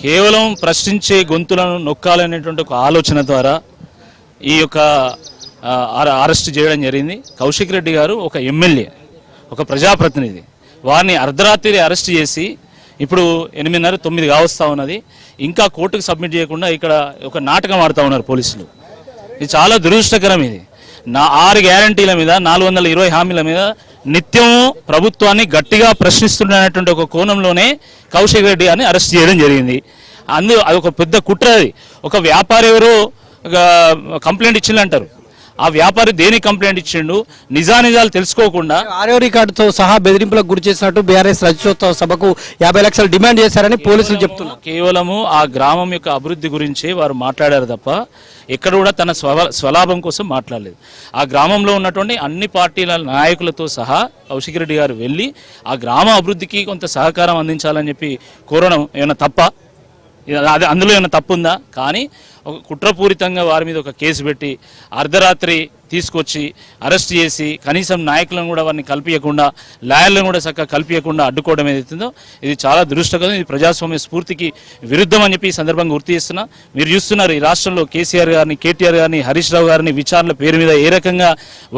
కేవలం ప్రశ్నించే గొంతులను నొక్కాలనేటువంటి ఒక ఆలోచన ద్వారా ఈ యొక్క అరెస్ట్ చేయడం జరిగింది. కౌశిక్ రెడ్డి గారు ఒక ఎమ్మెల్యే, ఒక ప్రజాప్రతినిధి. వారిని అర్ధరాత్రి అరెస్ట్ చేసి ఇప్పుడు 8:30, 9 కావస్తూ ఉన్నది. ఇంకా కోర్టుకు సబ్మిట్ చేయకుండా ఇక్కడ ఒక నాటకం ఆడుతూ ఉన్నారు పోలీసులు. ఇది చాలా దురదృష్టకరం. ఇది 6 గ్యారంటీల మీద, 420 హామీల మీద నిత్యము ప్రభుత్వాన్ని గట్టిగా ప్రశ్నిస్తున్నటువంటి ఒక కోణంలోనే కౌశిక్ రెడ్డి అని అరెస్ట్ చేయడం జరిగింది. అది ఒక పెద్ద కుట్ర. అది ఒక వ్యాపారి ఎవరో కంప్లైంట్ ఇచ్చిందంటారు. ఆ వ్యాపారి దేనికి కంప్లైంట్ ఇచ్చిండు, నిజానిజాలు తెలుసుకోకుండా ఆడియో రికార్డుతో సహా బెదిరింపులకు గురి చేసినట్టు బీఆర్ఎస్ రజతోత్సవ సభకు 50 లక్షలు డిమాండ్ చేశారని పోలీసులు చెప్తున్నారు. కేవలము ఆ గ్రామం యొక్క అభివృద్ధి గురించే వారు మాట్లాడారు తప్ప ఎక్కడ కూడా తన స్వలాభం కోసం మాట్లాడలేదు. ఆ గ్రామంలో ఉన్నటువంటి అన్ని పార్టీల నాయకులతో సహా కౌశిక్ రెడ్డి గారు వెళ్ళి ఆ గ్రామ అభివృద్ధికి కొంత సహకారం అందించాలని చెప్పి కోరడం ఏమైనా తప్ప? అది అందులో ఏమైనా తప్పు ఉందా? కానీ ఒక కుట్రపూరితంగా వారి మీద ఒక కేసు పెట్టి అర్ధరాత్రి తీసుకొచ్చి అరెస్ట్ చేసి కనీసం నాయకులను కూడా వారిని కల్పించకుండా, లాయర్లను కూడా చక్కగా కల్పించకుండా అడ్డుకోవడం ఏదైతుందో ఇది చాలా దురదృష్టకరం. ఇది ప్రజాస్వామ్య స్ఫూర్తికి విరుద్ధం అని చెప్పి ఈ సందర్భంగా గుర్తు చేస్తున్నా. మీరు చూస్తున్నారు ఈ రాష్ట్రంలో కేసీఆర్ గారిని, కేటీఆర్ గారిని, హరీష్ రావు గారిని విచారణల పేరు మీద ఏ రకంగా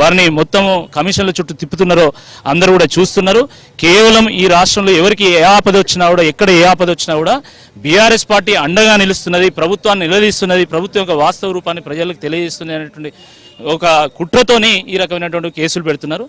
వారిని మొత్తము కమిషన్ల చుట్టూ తిప్పుతున్నారో అందరూ కూడా చూస్తున్నారు. కేవలం ఈ రాష్ట్రంలో ఎవరికి ఏ ఆపద వచ్చినా కూడా, ఎక్కడ ఏ ఆపద వచ్చినా కూడా బీఆర్ఎస్ పార్టీ అండగా నిలుస్తున్నది, ప్రభుత్వాన్ని నిలదీస్తున్నది, ప్రభుత్వం యొక్క వాస్తవ రూపాన్ని ప్రజలకు తెలియజేస్తున్నది అనేటువంటి ఒక కుట్రతోని ఈ రకమైనటువంటి కేసులు పెడుతున్నారు.